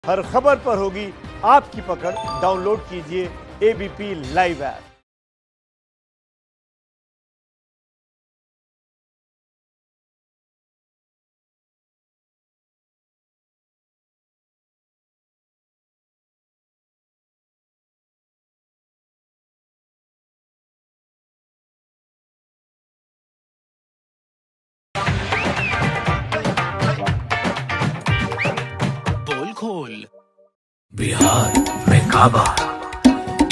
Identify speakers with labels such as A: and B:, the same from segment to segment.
A: हर खबर पर होगी आपकी पकड़। डाउनलोड कीजिए एबीपी लाइव ऐप।
B: बोल खोल। बिहार में काबा,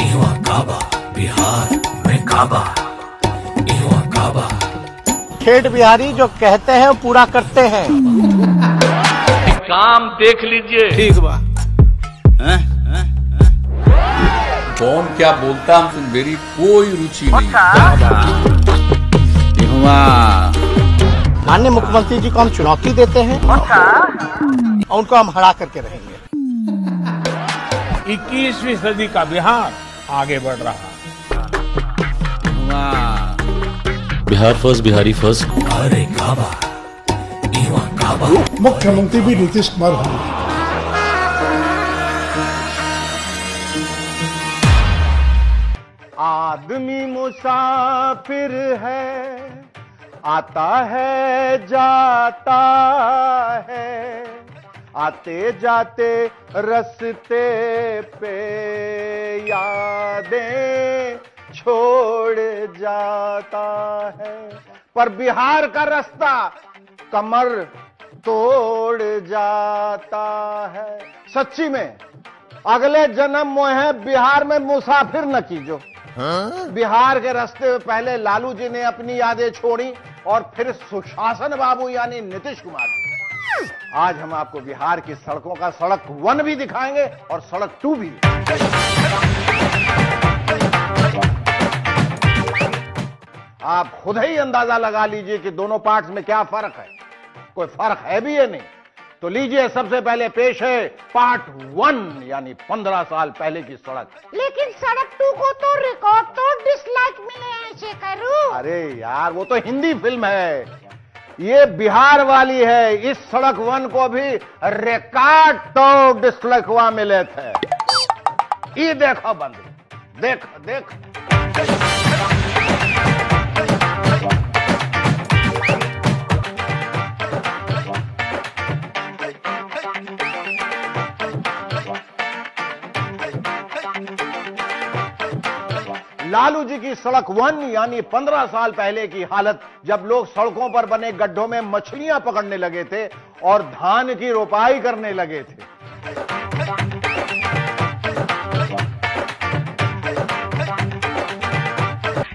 B: इहवा काबा, बिहार में काबा, इहवा काबा।
C: ठेठ बिहारी जो कहते हैं वो पूरा करते हैं।
D: काम देख लीजिए।
B: ठीक बा।
E: कौन क्या बोलता हमसे मेरी कोई रुचि नहीं।
C: माननीय मुख्यमंत्री जी को हम चुनौती देते हैं और उनको हम हरा करके रहेंगे।
F: 21वीं सदी का बिहार आगे बढ़ रहा है।
G: Bihar first, Bihari first.
B: अरे काबा, इहवा काबा।
H: मुख्यमंत्री भी नीतीश कुमार होंगे।
C: आदमी मुसाफिर है, आता है जाता है, आते जाते रस्ते पे यादें छोड़ जाता है। पर बिहार का रास्ता कमर तोड़ जाता है। सच्ची में अगले जन्म मोहे बिहार में मुसाफिर न कीजो। बिहार के रास्ते में पहले लालू जी ने अपनी यादें छोड़ी और फिर सुशासन बाबू यानी नीतीश कुमार। आज हम आपको बिहार की सड़कों का सड़क 1 भी दिखाएंगे और सड़क 2 भी। आप खुद ही अंदाजा लगा लीजिए कि दोनों पार्ट्स में क्या फर्क है। कोई फर्क है भी या नहीं। तो लीजिए, सबसे पहले पेश है पार्ट 1 यानी 15 साल पहले की सड़क।
I: लेकिन सड़क 2 को तो रिकॉर्ड तो डिसलाइक मिले हैं शेखरू।
C: अरे यार, वो तो हिंदी फिल्म है, ये बिहार वाली है। इस सड़क 1 को भी रिकॉर्ड तो डिसलाइक मिले थे। ये देखो बंधु, देखो देखो। लालू जी की सड़क 1 यानी 15 साल पहले की हालत, जब लोग सड़कों पर बने गड्ढों में मछलियां पकड़ने लगे थे और धान की रोपाई करने लगे थे।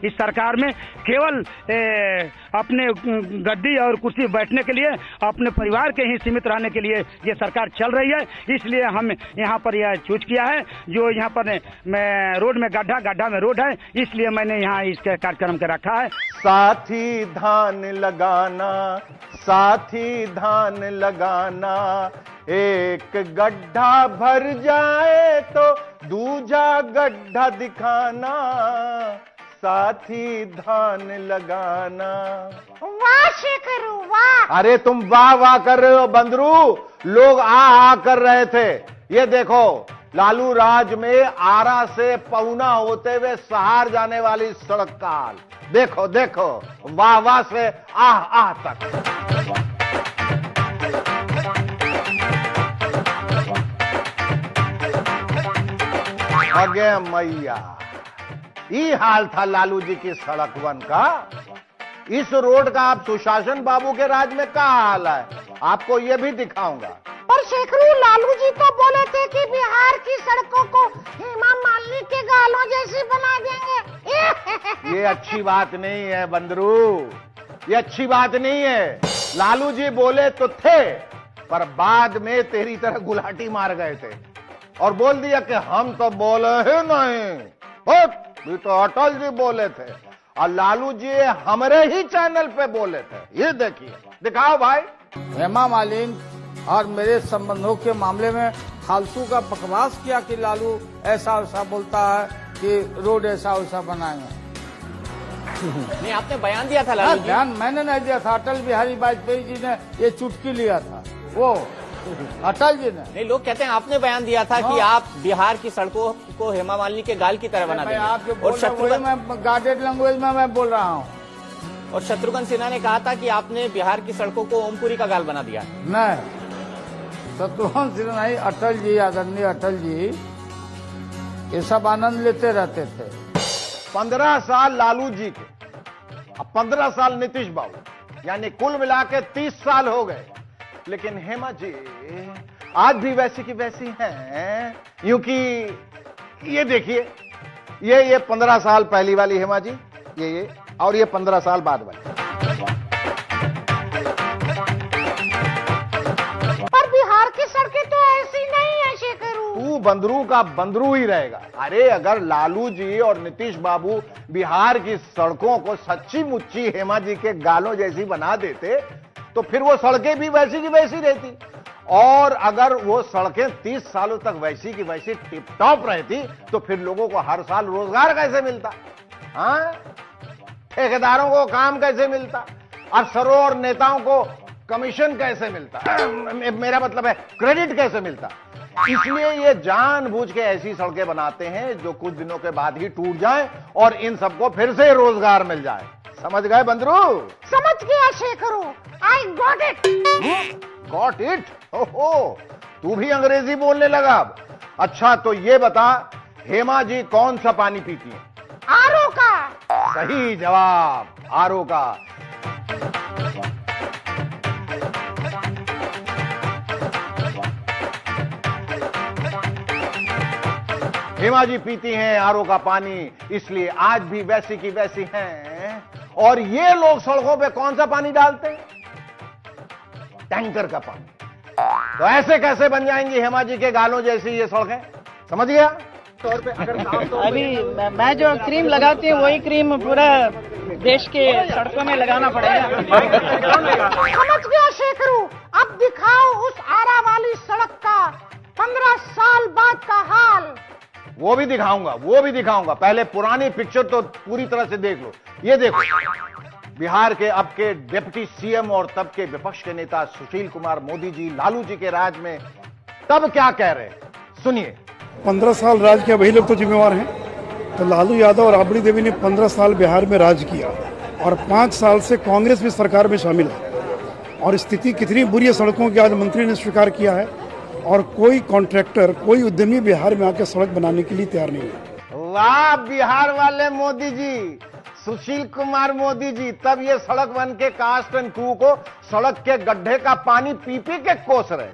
J: इस सरकार में केवल अपने गद्दी और कुर्सी बैठने के लिए, अपने परिवार के ही सीमित रहने के लिए ये सरकार चल रही है। इसलिए हम यहाँ पर यह चूज किया है। जो यहाँ पर रोड में गड्ढा, गड्ढा में रोड है, इसलिए मैंने यहाँ इसके कार्यक्रम के रखा है।
C: साथी धान लगाना, साथी धान लगाना, एक गड्ढा भर जाए तो दूजा गड्ढा दिखाना, साथी धान लगाना।
I: वाह शेखरू वाह।
C: अरे तुम वाह वाह कर रहे हो बंदरू, लोग आ कर रहे थे। ये देखो, लालू राज में आरा से पहुना होते हुए सहार जाने वाली सड़क का हाल देखो देखो। वाह वाह से आह आह तक। अगे मैया, ये हाल था लालू जी की सड़क 1 का। इस रोड का आप सुशासन बाबू के राज में क्या हाल है, आपको ये भी दिखाऊंगा।
I: पर शेखरू, लालू जी तो बोले थे कि बिहार की सड़कों को हेमा मालिनी के गालों जैसी बना देंगे।
C: ये अच्छी बात नहीं है बंदरू, ये अच्छी बात नहीं है। लालू जी बोले तो थे, पर बाद में तेरी तरह गुलाटी मार गए थे और बोल दिया कि हम तो बोले ही नहीं। ये तो अटल जी बोले थे और लालू जी हमारे ही चैनल पे बोले थे। ये देखिए, दिखाओ भाई।
K: हेमा मालिनी और मेरे संबंधों के मामले में फालतू का बकवास किया कि लालू ऐसा वैसा बोलता है कि रोड ऐसा वैसा बनाएंगे।
L: नहीं, आपने बयान दिया था लालू जी।
K: बयान मैंने नहीं दिया था, अटल बिहारी वाजपेयी जी ने ये चुटकी लिया था। वो अटल जी ने।
L: नहीं, लोग कहते हैं आपने बयान दिया था कि आप बिहार की सड़कों को हेमा मालिनी के गाल की तरह बना
K: आप जो
L: देंगे।
K: बोल
L: और
K: रहे हैं, वही मैं गार्डेड लैंग्वेज में मैं बोल रहा हूँ।
L: और शत्रुघ्न सिन्हा ने कहा था कि आपने बिहार की सड़कों को ओमपुरी का गाल बना दिया।
K: नहीं, शत्रुघ्न सिन्हा नहीं, अटल जी, आदरणीय अटल जी ये सब आनंद लेते रहते थे।
C: 15 साल लालू जी के, अब 15 साल नीतीश बाबू, यानी कुल मिला के 30 साल हो गए। लेकिन हेमा जी आज भी वैसी की वैसी हैं, यूं कि ये देखिए, ये 15 साल पहली वाली हेमा जी, ये और ये 15 साल बाद वाली।
I: पर बिहार की सड़कें तो ऐसी नहीं है शेखरू।
C: तू बंदरू का बंदरू ही रहेगा। अरे अगर लालू जी और नीतीश बाबू बिहार की सड़कों को सच्ची मुच्ची हेमा जी के गालों जैसी बना देते तो फिर वो सड़कें भी वैसी की वैसी रहती। और अगर वो सड़कें 30 सालों तक वैसी की वैसी टिप टॉप रहती तो फिर लोगों को हर साल रोजगार कैसे मिलता? हाँ, ठेकेदारों को काम कैसे मिलता? अफसरों और नेताओं को कमीशन कैसे मिलता? मेरा मतलब है क्रेडिट कैसे मिलता? इसलिए ये जानबूझ के ऐसी सड़कें बनाते हैं जो कुछ दिनों के बाद ही टूट जाएं और इन सबको फिर से रोजगार मिल जाए। समझ गए बंदरू?
I: समझ गया शेखरू, I got it.
C: Got it? ओहो, तू भी अंग्रेजी बोलने लगा अब। अच्छा तो ये बता, हेमा जी कौन सा पानी पीती है?
I: आरओ का।
C: सही जवाब, आरओ का। हेमा जी पीती हैं आरओ का पानी, इसलिए आज भी वैसी की वैसी हैं। और ये लोग सड़कों पे कौन सा पानी डालते हैं? टैंकर का पानी। तो ऐसे कैसे बन जाएंगी हेमा जी के गालों जैसी ये सड़कें? समझ गया? तौर पे अगर
D: अभी मैं जो क्रीम लगाती हूँ वही क्रीम पूरा देश के सड़कों में लगाना पड़ेगा।
I: समझ गया शेखरू, अब दिखाओ उस आरा वाली सड़क का 15 साल बाद का हाल।
C: वो भी दिखाऊंगा। पहले पुरानी पिक्चर तो पूरी तरह से देख लो। ये देखो, बिहार के अब के डिप्टी सीएम और तब के विपक्ष के नेता सुशील कुमार मोदी जी लालू जी के राज में तब क्या कह रहे हैं, सुनिए।
H: 15 साल राज किया वही लोग तो जिम्मेवार हैं। तो लालू यादव और राबड़ी देवी ने 15 साल बिहार में राज किया और 5 साल से कांग्रेस भी सरकार में शामिल है। और स्थिति कितनी बुरी है सड़कों की आज मंत्री ने स्वीकार किया है। और कोई कॉन्ट्रैक्टर, कोई उद्यमी बिहार में आकर सड़क बनाने के लिए तैयार नहीं है।
C: वाह बिहार वाले मोदी जी, सुशील कुमार मोदी जी, तब ये सड़क बन के कास्ट एंड क्रू को सड़क के गड्ढे का पानी पी पी के कोस रहे।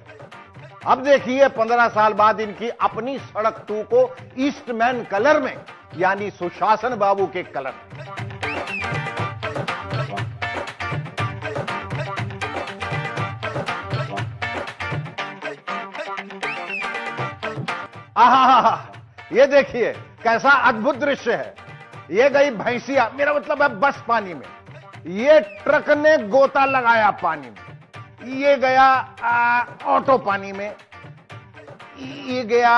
C: अब देखिए 15 साल बाद इनकी अपनी सड़क 2 को ईस्टमैन कलर में, यानी सुशासन बाबू के कलर में। आहा, ये देखिए कैसा अद्भुत दृश्य है। ये गई भैंसिया, मेरा मतलब है बस पानी में, ये ट्रक ने गोता लगाया पानी में, ये गया ऑटो पानी में, ये गया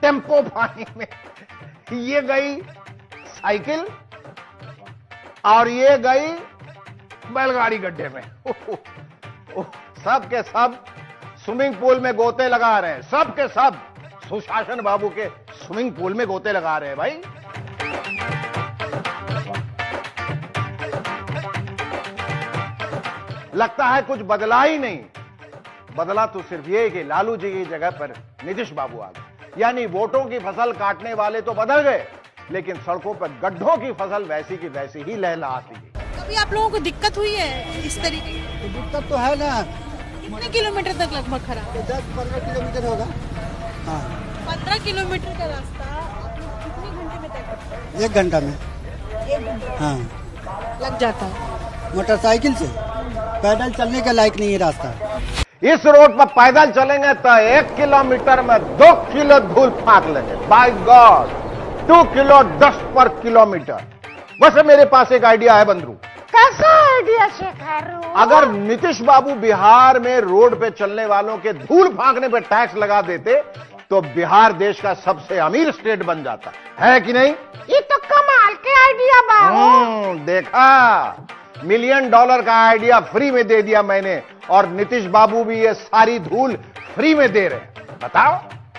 C: टेम्पो पानी में, ये गई साइकिल और ये गई बैलगाड़ी गड्ढे में। सब के सब स्विमिंग पूल में गोते लगा रहे हैं, सब के सब सुशासन बाबू के स्विमिंग पूल में गोते लगा रहे हैं भाई। लगता है कुछ बदला ही नहीं। बदला तो सिर्फ ये कि लालू जी की जगह पर नीतीश बाबू आ गए। यानी वोटों की फसल काटने वाले तो बदल गए, लेकिन सड़कों पर गड्ढों की फसल वैसी की वैसी ही लहलहाती गई।
M: कभी आप लोगों को दिक्कत हुई है इस तरीके की?
N: दिक्कत तो है ना।
M: कितने किलोमीटर तक लगभग खराब?
N: 10-15 किलोमीटर होगा। हाँ,
M: 15 किलोमीटर का रास्ता आप लोग कितने घंटे में तय करते हैं?
N: 1 घंटा में।
M: 1 घंटा
N: हाँ,
M: लग जाता है।
N: मोटरसाइकिल से पैदल चलने के लायक नहीं है रास्ता।
C: इस रोड पर पैदल चलेंगे तो 1 किलोमीटर में 2 किलो धूल फाँक लेंगे। बाय गॉड, 2 किलो 10 पर किलोमीटर। वैसे मेरे पास एक आइडिया है बंदरू।
I: कैसा आइडिया शेखर?
C: अगर नीतीश बाबू बिहार में रोड पे चलने वालों के धूल फांकने पे टैक्स लगा देते तो बिहार देश का सबसे अमीर स्टेट बन जाता है कि नहीं?
I: ये तो कमाल के आइडिया बाबू।
C: देखा, $1 मिलियन का आइडिया फ्री में दे दिया मैंने और नीतीश बाबू भी ये सारी धूल फ्री में दे रहे हैं। बताओ,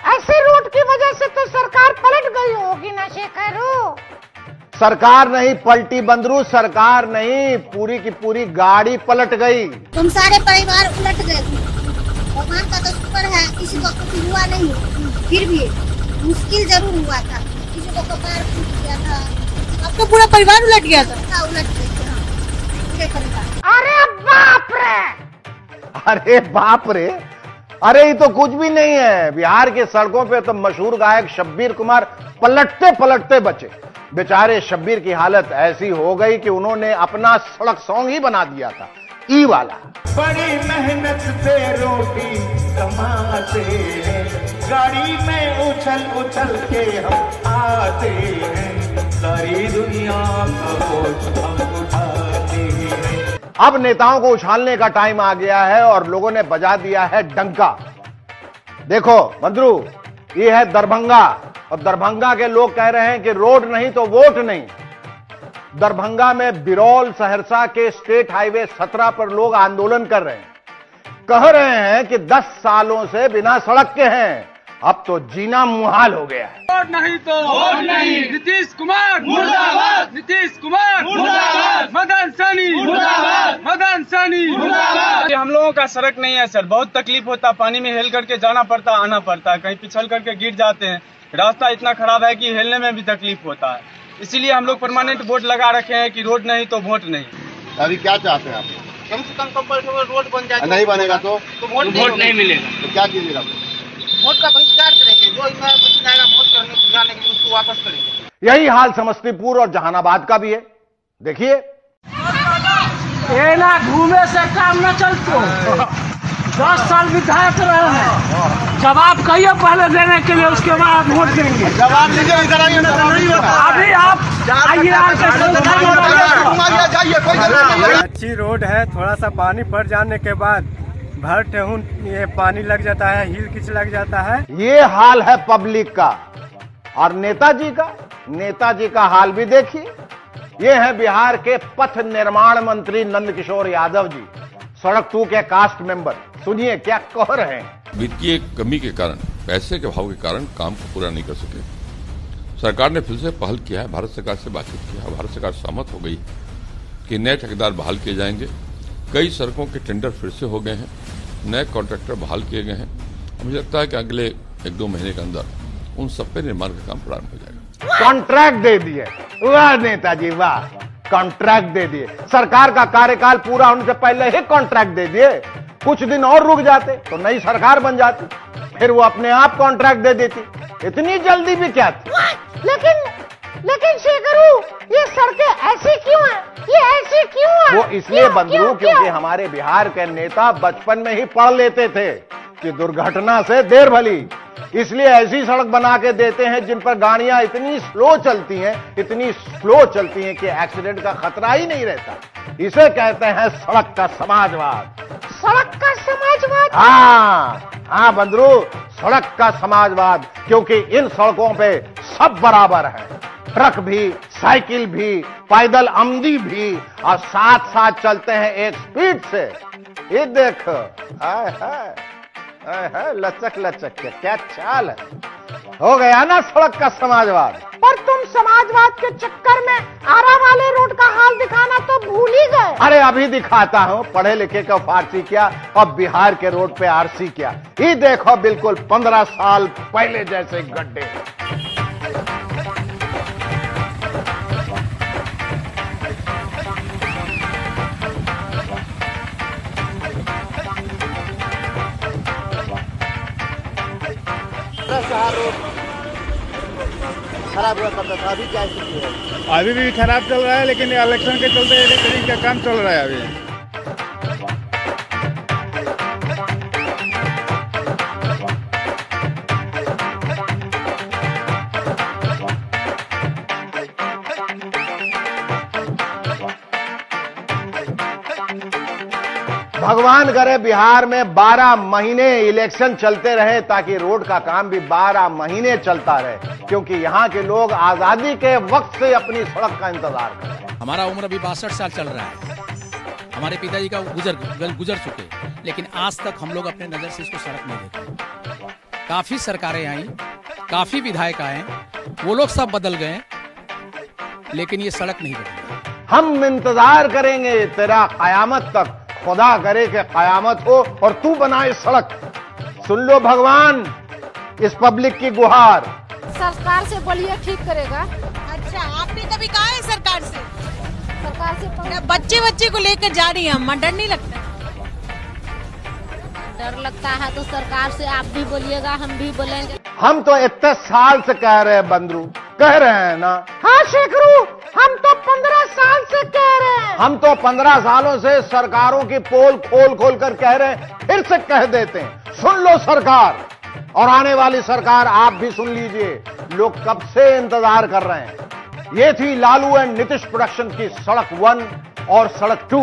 I: ऐसे रोड की वजह से तो सरकार पलट गई होगी ना शेखरू।
C: सरकार नहीं पलटी बंदरू, सरकार नहीं, पूरी की पूरी गाड़ी पलट गई।
O: तुम सारे परिवार उलट गए। भगवान का तो शुक्र है किसी को कुछ हुआ नहीं, फिर भी मुश्किल जरूर हुआ था। किसी को कपार फूट गया था,
M: अब तो पूरा परिवार उलट गया था।
O: उलट गए पूरे परिवार।
I: अरे बाप रे,
C: अरे बाप रे, अरे ये तो कुछ भी नहीं है। बिहार के सड़कों पे तो मशहूर गायक शब्बीर कुमार पलटते पलटते बचे। बेचारे शब्बीर की हालत ऐसी हो गई कि उन्होंने अपना सड़क सॉन्ग ही बना दिया था, ई वाला।
P: बड़ी मेहनत से रोटी कमाते हैं, गाड़ी में उछल उछल के हम आते हैं, सारी दुनिया का बोझ हम उठाते हैं।
C: अब नेताओं को उछालने का टाइम आ गया है और लोगों ने बजा दिया है डंका। देखो बंदरू, ये है दरभंगा और दरभंगा के लोग कह रहे हैं कि रोड नहीं तो वोट नहीं। दरभंगा में बिरौल सहरसा के स्टेट हाईवे 17 पर लोग आंदोलन कर रहे हैं। कह रहे हैं कि 10 सालों से बिना सड़क के हैं, अब तो जीना मुहाल हो गया है।
Q: वोट नहीं तो वोट नहीं, नीतीश कुमार मुर्दाबाद, नीतीश कुमार मुर्दाबाद, मदन सहनी मुर्दाबाद, मदन सहनी मुर्दाबाद।
R: हम लोगों का सड़क नहीं है सर, बहुत तकलीफ होता, पानी में हेल करके जाना पड़ता, आना पड़ता है, कहीं पिछल करके गिर जाते हैं। रास्ता इतना खराब है कि हेलने में भी तकलीफ होता है, इसीलिए हम लोग परमानेंट बोर्ड लगा रखे हैं कि रोड नहीं तो वोट नहीं।
S: अभी क्या चाहते हैं आप?
R: कम से कम रोड बन जाए।
S: नहीं बनेगा तो
R: वोट नहीं मिलेगा।
S: तो क्या कीजिएगा?
R: वोट का बहिष्कार करेंगे, जो जाएगा वोट करने जाने के लिए उसको वापस करेंगे।
C: यही हाल समस्तीपुर और जहानाबाद का भी है। देखिए,
Q: ये ना घूमे से काम न चलते। 10 साल विधायक रहे हैं, जवाब कहिए पहले देने के लिए, उसके बाद वोट देंगे।
S: जवाब दीजिए, इधर आइए ना, नहीं होगा।
Q: अभी आप आइए,
T: अच्छी रोड है, थोड़ा सा पानी पड़ जाने के बाद भर ठेहुन ये पानी लग जाता है, हील किच लग जाता है।
C: ये हाल है पब्लिक का। और नेताजी का हाल भी देखिए। ये है बिहार के पथ निर्माण मंत्री नंदकिशोर यादव जी, सड़क 2 के कास्ट मेंबर। सुनिए क्या कह रहे हैं।
U: वित्तीय कमी के कारण, पैसे के अभाव के कारण काम को पूरा नहीं कर सके। सरकार ने फिर से पहल किया है, भारत सरकार से बातचीत किया, भारत सरकार सहमत हो गई कि नए ठेकेदार बहाल किए जाएंगे। कई सड़कों के टेंडर फिर से हो गए हैं, नए कॉन्ट्रैक्टर बहाल किए गए हैं। मुझे लगता है कि अगले 1-2 महीने के अंदर उन सब पे निर्माण का काम प्रारंभ हो जाएगा।
C: कॉन्ट्रैक्ट दे दिए, वाह नेताजी वाह, कॉन्ट्रैक्ट दे दिए। सरकार का कार्यकाल पूरा होने से पहले ही कॉन्ट्रैक्ट दे दिए। कुछ दिन और रुक जाते तो नई सरकार बन जाती, फिर वो अपने आप कॉन्ट्रैक्ट दे देती। इतनी जल्दी भी क्या थी?
I: लेकिन शेखरू, ये सड़कें ऐसी क्यों हैं? ये ऐसी क्यों है?
C: वो इसलिए बंदरू क्योंकि हमारे बिहार के नेता बचपन में ही पढ़ लेते थे कि दुर्घटना से देर भली, इसलिए ऐसी सड़क बना के देते हैं जिन पर गाड़ियां इतनी स्लो चलती हैं कि एक्सीडेंट का खतरा ही नहीं रहता। इसे कहते हैं सड़क का समाजवाद।
I: सड़क का समाजवाद?
C: हाँ बंदरू, सड़क का समाजवाद, क्योंकि इन सड़कों पे सब बराबर हैं। ट्रक भी, साइकिल भी, पैदल आमदी भी, और साथ साथ चलते हैं एक स्पीड से। ये देखो, लचक लचक के क्या चाल है। हो गया ना सड़क का समाजवाद।
I: पर तुम समाजवाद के चक्कर में आरा वाले रोड का हाल दिखाना तो भूल ही गए।
C: अरे अभी दिखाता हूं, पढ़े लिखे का फारसी क्या और बिहार के रोड पे आरसी क्या। ये देखो, बिल्कुल 15 साल पहले जैसे गड्ढे।
N: खराब हुआ करता था, अभी क्या स्थिति है?
T: अभी भी खराब चल रहा है, लेकिन इलेक्शन के चलते रिपेयरिंग का काम चल रहा है अभी।
C: भगवान करे बिहार में 12 महीने इलेक्शन चलते रहे ताकि रोड का काम भी 12 महीने चलता रहे, क्योंकि यहाँ के लोग आजादी के वक्त से अपनी सड़क का इंतजार कर रहे हैं।
B: हमारा उम्र अभी 62 साल चल रहा है।
A: हमारे पिताजी का गुजर चुके, लेकिन आज तक हम लोग अपने नजर से इसको सड़क नहीं देखे। काफी सरकारें आई, काफी विधायक आए, वो लोग सब बदल गए, लेकिन ये सड़क नहीं बदली।
C: हम इंतजार करेंगे तेरा कयामत तक, खुदा करे कि कयामत हो और तू बनाए सड़क। सुन लो भगवान इस पब्लिक की गुहार।
M: सरकार से बोलिए ठीक करेगा।
V: अच्छा, आपने कभी कहा है सरकार से? बच्चे को लेकर जा रही है, डर नहीं लगता?
I: डर लगता है तो सरकार से आप भी बोलिएगा, हम भी बोलेंगे।
C: हम तो इतने साल से कह रहे हैं बंदरू, कह रहे हैं ना।
I: हाँ शेखरू, हम तो 15 साल से कह रहे हैं।
C: हम तो 15 सालों से सरकारों की पोल खोल खोल कर कह रहे हैं, फिर से कह देते हैं। सुन लो सरकार, और आने वाली सरकार आप भी सुन लीजिए, लोग कब से इंतजार कर रहे हैं। ये थी लालू एंड नीतीश प्रोडक्शन की सड़क 1 और सड़क 2।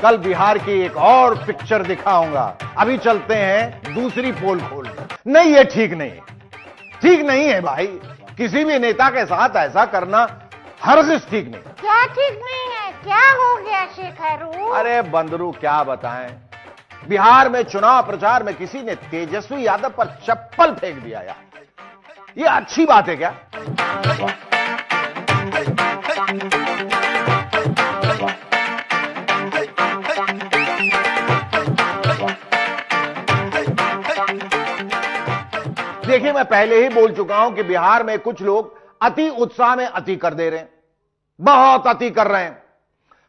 C: कल बिहार की एक और पिक्चर दिखाऊंगा। अभी चलते हैं दूसरी पोल खोल। नहीं, ये ठीक नहीं है, ठीक नहीं है भाई। किसी भी नेता के साथ ऐसा करना हरगिज ठीक नहीं।
I: क्या ठीक नहीं है? क्या हो गया शेखरू?
C: अरे बंदरू क्या बताएं, बिहार में चुनाव प्रचार में किसी ने तेजस्वी यादव पर चप्पल फेंक दिया यार। ये अच्छी बात है क्या? देखिए, मैं पहले ही बोल चुका हूं कि बिहार में कुछ लोग अति उत्साह में अति कर दे रहे हैं, बहुत अति कर रहे हैं।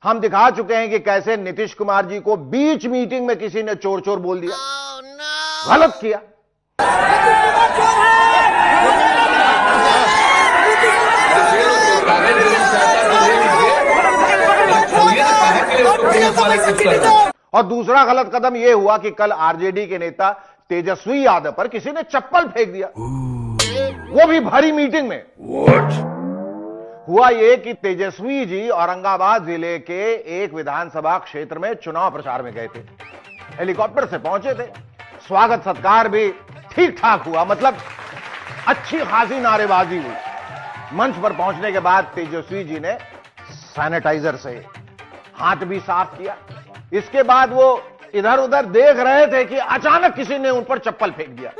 C: हम दिखा चुके हैं कि कैसे नीतीश कुमार जी को बीच मीटिंग में किसी ने चोर चोर बोल दिया। गलत किया। और दूसरा गलत कदम यह हुआ कि कल आरजेडी के नेता तेजस्वी यादव पर किसी ने चप्पल फेंक दिया, वो भी भरी मीटिंग में। हुआ यह कि तेजस्वी जी औरंगाबाद जिले के एक विधानसभा क्षेत्र में चुनाव प्रचार में गए थे, हेलीकॉप्टर से पहुंचे थे। स्वागत सत्कार भी ठीक ठाक हुआ, मतलब अच्छी खासी नारेबाजी हुई। मंच पर पहुंचने के बाद तेजस्वी जी ने सैनिटाइजर से हाथ भी साफ किया। इसके बाद वो इधर उधर देख रहे थे कि अचानक किसी ने उन पर चप्पल फेंक दिया।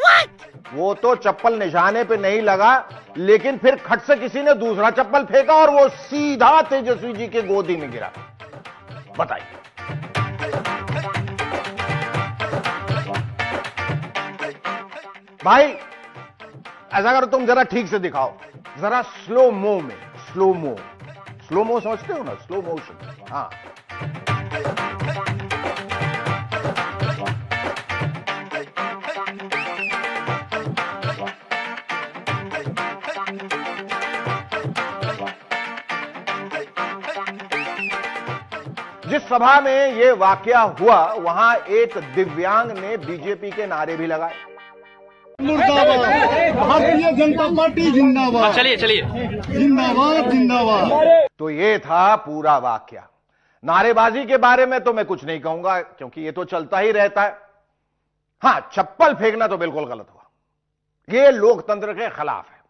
C: वो तो चप्पल निशाने पे नहीं लगा, लेकिन फिर खट से किसी ने दूसरा चप्पल फेंका और वो सीधा तेजस्वी जी के गोदी में गिरा। बताइए, भाई ऐसा करो, तुम जरा ठीक से दिखाओ, जरा स्लो मो में। स्लो मो समझते हो ना, स्लो मोशन। हाँ, जिस सभा में यह वाकया हुआ वहां एक दिव्यांग ने बीजेपी के नारे भी लगाए।
S: मुर्दाबाद, भारतीय जनता पार्टी जिंदाबाद। चलिए जिंदाबाद जिंदाबाद।
C: तो ये था पूरा वाकया। नारेबाजी के बारे में तो मैं कुछ नहीं कहूंगा, क्योंकि ये तो चलता ही रहता है। हां, चप्पल फेंकना तो बिल्कुल गलत हुआ, ये लोकतंत्र के खिलाफ है।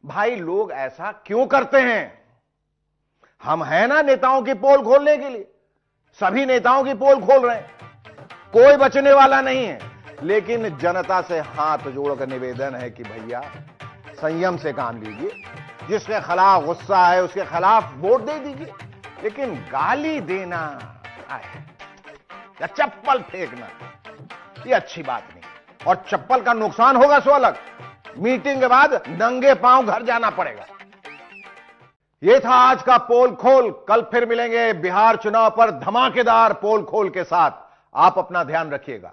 C: भाई लोग ऐसा क्यों करते हैं? हम हैं ना नेताओं की पोल खोलने के लिए, सभी नेताओं की पोल खोल रहे हैं, कोई बचने वाला नहीं है। लेकिन जनता से हाथ जोड़कर निवेदन है कि भैया संयम से काम लीजिए, जिसके खिलाफ गुस्सा है उसके खिलाफ वोट दे दीजिए, लेकिन गाली देना या चप्पल फेंकना ये अच्छी बात नहीं। और चप्पल का नुकसान होगा सो अलग, मीटिंग के बाद नंगे पांव घर जाना पड़ेगा। यह था आज का पोल खोल। कल फिर मिलेंगे बिहार चुनाव पर धमाकेदार पोल खोल के साथ। आप अपना ध्यान रखिएगा।